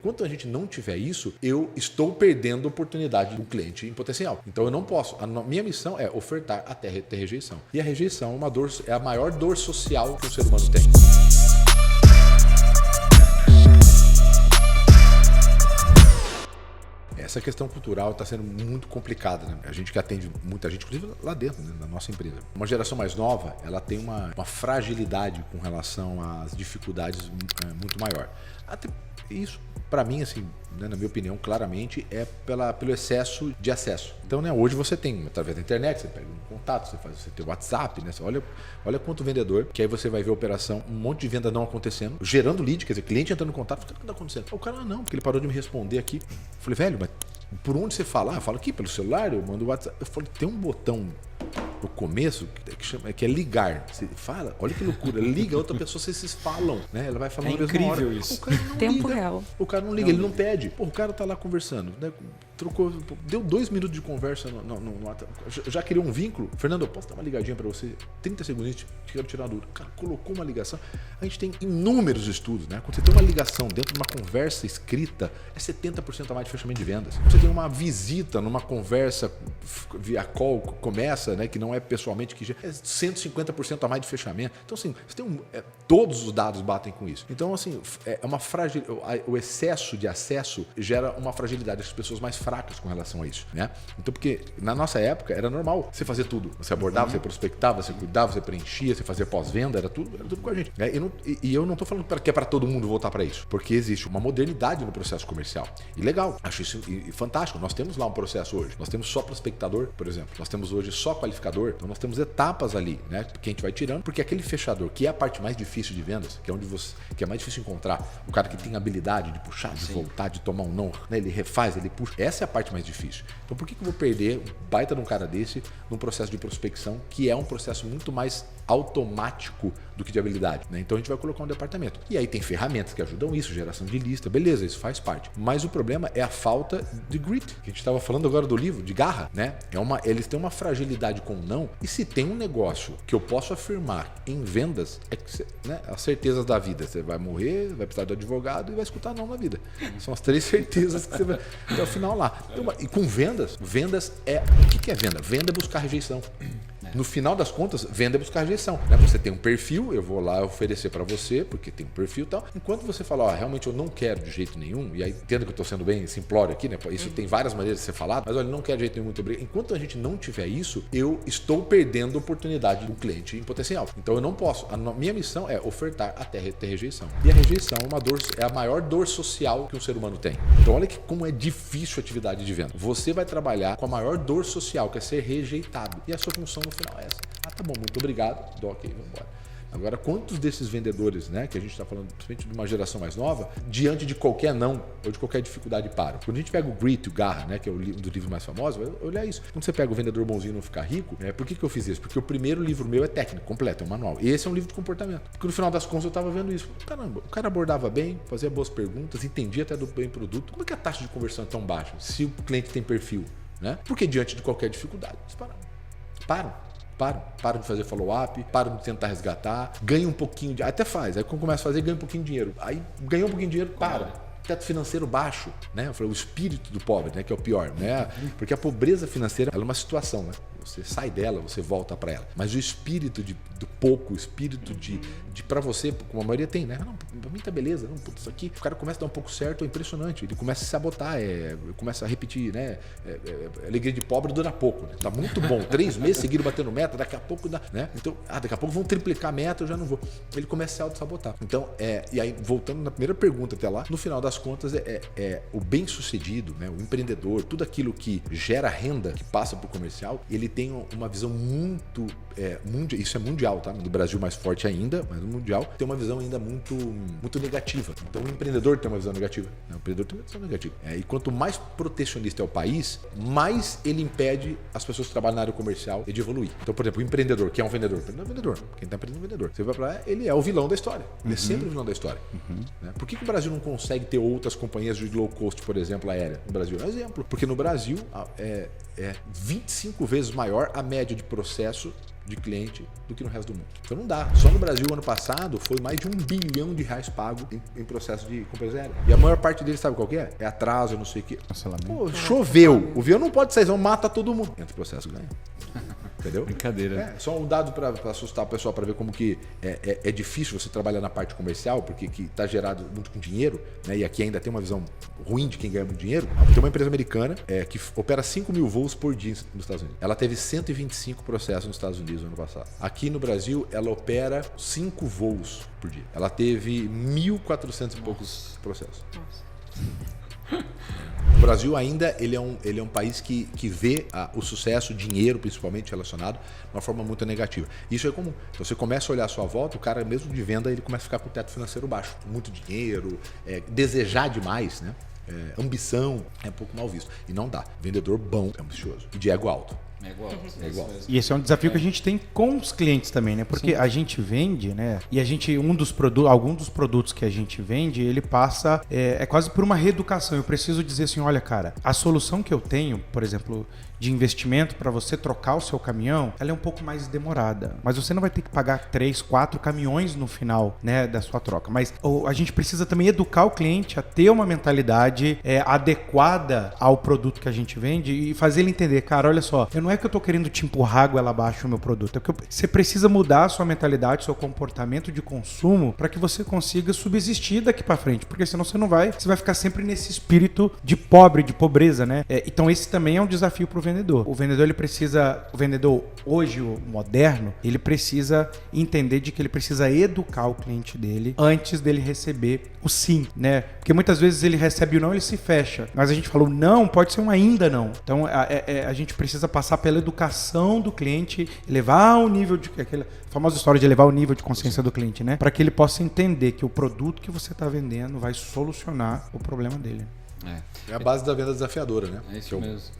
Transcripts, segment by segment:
Enquanto a gente não tiver isso, eu estou perdendo a oportunidade do cliente em potencial. Então eu não posso. A minha missão é ofertar até ter rejeição. E a rejeição é a maior dor social que o ser humano tem. Essa questão cultural está sendo muito complicada, né? A gente que atende muita gente, inclusive lá dentro, né, na nossa empresa. Uma geração mais nova, ela tem uma fragilidade com relação às dificuldades muito maior. Até isso, para mim, assim, né, na minha opinião, claramente, é pelo excesso de acesso. Então, né, hoje você tem, através da internet, você pega um contato, você tem o WhatsApp, né? Você olha quanto vendedor, que aí você vai ver a operação, um monte de venda não acontecendo, gerando lead, quer dizer, cliente entrando em contato, o que está acontecendo? O cara, não, porque ele parou de me responder aqui. Eu falei, velho, mas por onde você fala? Eu falo aqui pelo celular, eu mando o WhatsApp. Eu falei, tem um botão no começo que é ligar. Você fala, olha que loucura, liga, outra pessoa, vocês falam, né? Ela vai falando na mesma hora. Incrível isso. O cara não Tempo liga. real. O cara não liga, ele não pede. Pô, o cara tá lá conversando, né? Trocou, deu 2 minutos de conversa no WhatsApp. Já criou um vínculo. Fernando, eu posso dar uma ligadinha para você? 30 segundos, quero tirar a dúvida. O cara colocou uma ligação. A gente tem inúmeros estudos, né? Quando você tem uma ligação dentro de uma conversa escrita, é 70% a mais de fechamento de vendas. Você tem uma visita numa conversa via call, começa, né? Que não é pessoalmente, que é 150% a mais de fechamento. Então, assim, você tem todos os dados batem com isso. Então, assim, o excesso de acesso gera uma fragilidade das pessoas mais fracas com relação a isso, né? Então, porque na nossa época era normal você fazer tudo. Você abordava, você prospectava, você cuidava, você preenchia, você fazia pós-venda, era tudo com a gente. Né? E eu não estou falando que é para todo mundo voltar para isso, porque existe uma modernidade no processo comercial. E legal, acho isso fantástico. Nós temos lá um processo hoje. Nós temos só prospectador, por exemplo. Nós temos hoje só qualificador. Então, nós temos etapas ali, né? Que a gente vai tirando, porque aquele fechador, que é a parte mais difícil de vendas, que é mais difícil encontrar, o cara que tem habilidade de puxar, de voltar, de tomar um não, né? Ele refaz, ele puxa. Essa é a parte mais difícil. Então, por que eu vou perder um baita de um cara desse num processo de prospecção, que é um processo muito mais automático do que de habilidade, né? Então a gente vai colocar um departamento. E aí tem ferramentas que ajudam isso, geração de lista, beleza, isso faz parte. Mas o problema é a falta de grit, que a gente estava falando agora do livro, de garra, né? Eles têm uma fragilidade com o não, e se tem um negócio que eu posso afirmar em vendas, é que, né, as certezas da vida. Você vai morrer, vai precisar de advogado e vai escutar não na vida. São as 3 certezas que você vai até o final lá. Então, e com vendas é... O que é venda? Venda é buscar rejeição. No final das contas, venda é buscar rejeição. Né? Você tem um perfil, eu vou lá oferecer para você, porque tem um perfil e tal. Enquanto você fala, realmente eu não quero de jeito nenhum, e aí entendo que eu estou sendo bem simplório aqui, né? Isso tem várias maneiras de ser falado, mas olha, não quero de jeito nenhum, muito obrigado. Enquanto a gente não tiver isso, eu estou perdendo a oportunidade do cliente em potencial. Então eu não posso. A minha missão é ofertar até ter rejeição. E a rejeição é a maior dor social que um ser humano tem. Então olha como é difícil a atividade de venda. Você vai trabalhar com a maior dor social, que é ser rejeitado. E a sua função no final é essa. Tá bom, muito obrigado. Ok, vamos embora. Agora, quantos desses vendedores, né, que a gente está falando, principalmente de uma geração mais nova, diante de qualquer não ou de qualquer dificuldade param? Quando a gente pega o Grit, o Garra, né, que é um dos livros mais famosos, olha isso. Quando você pega o Vendedor Bonzinho e Não Ficar Rico, por que eu fiz isso? Porque o primeiro livro meu é técnico, completo, é um manual. E esse é um livro de comportamento. Porque no final das contas eu estava vendo isso. Caramba, o cara abordava bem, fazia boas perguntas, entendia até do bem produto. Como é que a taxa de conversão é tão baixa se o cliente tem perfil? Né? Porque diante de qualquer dificuldade, eles param de fazer follow-up, param de tentar resgatar, ganha um pouquinho de... Até faz, aí quando começa a fazer, ganha um pouquinho de dinheiro. Aí ganhou um pouquinho de dinheiro, para. Teto financeiro baixo, né? Eu falei, o espírito do pobre, né? Que é o pior, né? Porque a pobreza financeira ela é uma situação, né? Você sai dela, você volta para ela. Mas o espírito do pouco, o espírito de para você, como a maioria tem, né? Não, pra mim tá beleza, não, putz, isso aqui. O cara começa a dar um pouco certo, é impressionante. Ele começa a se sabotar, começa a repetir, né? Alegria de pobre dura pouco, né? Tá muito bom. 3 meses seguidos batendo meta, daqui a pouco dá, né? Então, daqui a pouco vão triplicar a meta, eu já não vou. Ele começa a se auto-sabotar. Então, e aí, voltando na primeira pergunta até lá, no final das contas, o bem-sucedido, né? O empreendedor, tudo aquilo que gera renda, que passa pro comercial, ele tem uma visão muito mundial, isso é mundial, tá? No Brasil mais forte ainda, mas no mundial tem uma visão ainda muito negativa. Então o empreendedor tem uma visão negativa, né? O empreendedor tem uma visão negativa. E quanto mais protecionista é o país, mais ele impede as pessoas que trabalham na área comercial de evoluir. Então, por exemplo, o empreendedor, que é um vendedor, não é vendedor, quem está empreendendo é um vendedor. Você vai para lá, ele é o vilão da história. Ele é sempre o vilão da história. Né? Por que o Brasil não consegue ter outras companhias de low cost, por exemplo, aérea? No Brasil é um exemplo. Porque no Brasil é 25 vezes maior a média de processo de cliente do que no resto do mundo. Então não dá. Só no Brasil, ano passado, foi mais de R$1 bilhão pago em processo de compras aéreas. E a maior parte deles, sabe qual que é? É atraso, não sei o quê. Pô, choveu. O avião não pode sair, vão mata todo mundo. Entra o processo, ganha. Entendeu? Brincadeira. Só um dado para assustar o pessoal, para ver como que é difícil você trabalhar na parte comercial, porque que está gerado muito com dinheiro, né? E aqui ainda tem uma visão ruim de quem ganha muito dinheiro. Tem uma empresa americana que opera 5.000 voos por dia nos Estados Unidos. Ela teve 125 processos nos Estados Unidos no ano passado. Aqui no Brasil, ela opera 5 voos por dia. Ela teve 1.400 e poucos processos. O Brasil ainda ele é um país que vê o sucesso, o dinheiro principalmente relacionado, de uma forma muito negativa. Isso é comum. Então você começa a olhar à sua volta, o cara mesmo de venda ele começa a ficar com o teto financeiro baixo. Muito dinheiro, desejar demais, né? Ambição é um pouco mal visto. E não dá. Vendedor bom é ambicioso. E de ego alto. É igual. E esse é um desafio que a gente tem com os clientes também, né? Porque a gente vende, né? E a gente, algum dos produtos que a gente vende, ele passa, quase por uma reeducação. Eu preciso dizer assim, olha, cara, a solução que eu tenho, por exemplo, de investimento para você trocar o seu caminhão, ela é um pouco mais demorada. Mas você não vai ter que pagar 3, 4 caminhões no final, né, da sua troca. Mas a gente precisa também educar o cliente a ter uma mentalidade adequada ao produto que a gente vende e fazer ele entender, cara, olha só, não é que eu tô querendo te empurrar goela abaixo o meu produto, é que você precisa mudar a sua mentalidade, seu comportamento de consumo para que você consiga subsistir daqui para frente, porque senão você vai ficar sempre nesse espírito de pobreza, né? Então esse também é um desafio pro vendedor. O vendedor hoje, o moderno, ele precisa entender de que ele precisa educar o cliente dele antes dele receber o sim, né? Porque muitas vezes ele recebe o não, ele se fecha. Mas a gente falou não, pode ser um ainda não. Então a gente precisa passar pela educação do cliente, elevar o nível de aquela famosa história de elevar o nível de consciência do cliente, né? Para que ele possa entender que o produto que você está vendendo vai solucionar o problema dele. É a base da venda desafiadora, né? É isso mesmo.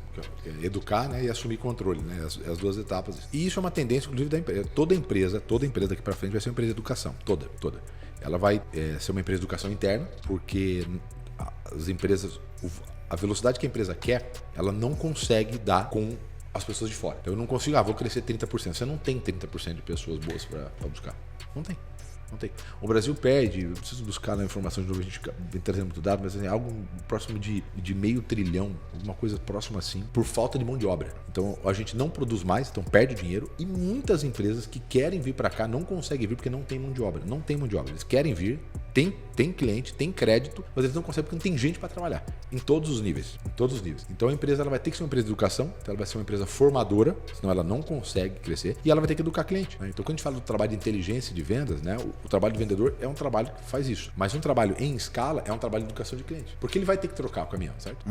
Educar, né, e assumir controle, né, as duas etapas. E isso é uma tendência, inclusive, da empresa. Toda empresa daqui para frente vai ser uma empresa de educação. Toda. Ela vai ser uma empresa de educação interna, porque as empresas, a velocidade que a empresa quer, ela não consegue dar com as pessoas de fora. Então eu não consigo, vou crescer 30%. Você não tem 30% de pessoas boas para buscar. Não tem. O Brasil perde, eu preciso buscar na informação de novo, a gente vem trazendo muito dado, mas algo próximo de $500 bilhão, alguma coisa próxima assim, por falta de mão de obra. Então a gente não produz mais, então perde dinheiro, e muitas empresas que querem vir para cá não conseguem vir porque não tem mão de obra. Não tem mão de obra. Eles querem vir, tem cliente, tem crédito, mas eles não conseguem porque não tem gente para trabalhar. Em todos os níveis. Então a empresa ela vai ter que ser uma empresa de educação, então ela vai ser uma empresa formadora, senão ela não consegue crescer, e ela vai ter que educar cliente. Né? Então quando a gente fala do trabalho de inteligência de vendas, né, o trabalho do vendedor é um trabalho que faz isso. Mas um trabalho em escala é um trabalho de educação de cliente. Porque ele vai ter que trocar o caminhão, certo?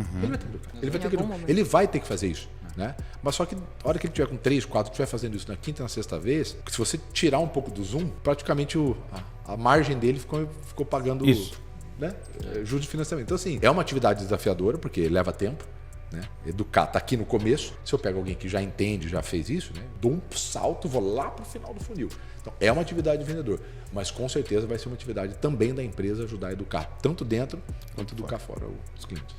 Ele vai ter que trocar. Ele vai ter que fazer isso. Né? Mas só que a hora que ele tiver com 3, 4, estiver fazendo isso na quinta e na sexta vez, se você tirar um pouco do zoom, praticamente a margem dele ficou pagando isso. Né? Juros de financiamento. Então, assim, é uma atividade desafiadora, porque leva tempo. Né? Educar tá aqui no começo. Se eu pego alguém que já entende, já fez isso, né? Dou um salto, vou lá para o final do funil. Então é uma atividade de vendedor, mas com certeza vai ser uma atividade também da empresa ajudar a educar tanto dentro quanto educar fora os clientes.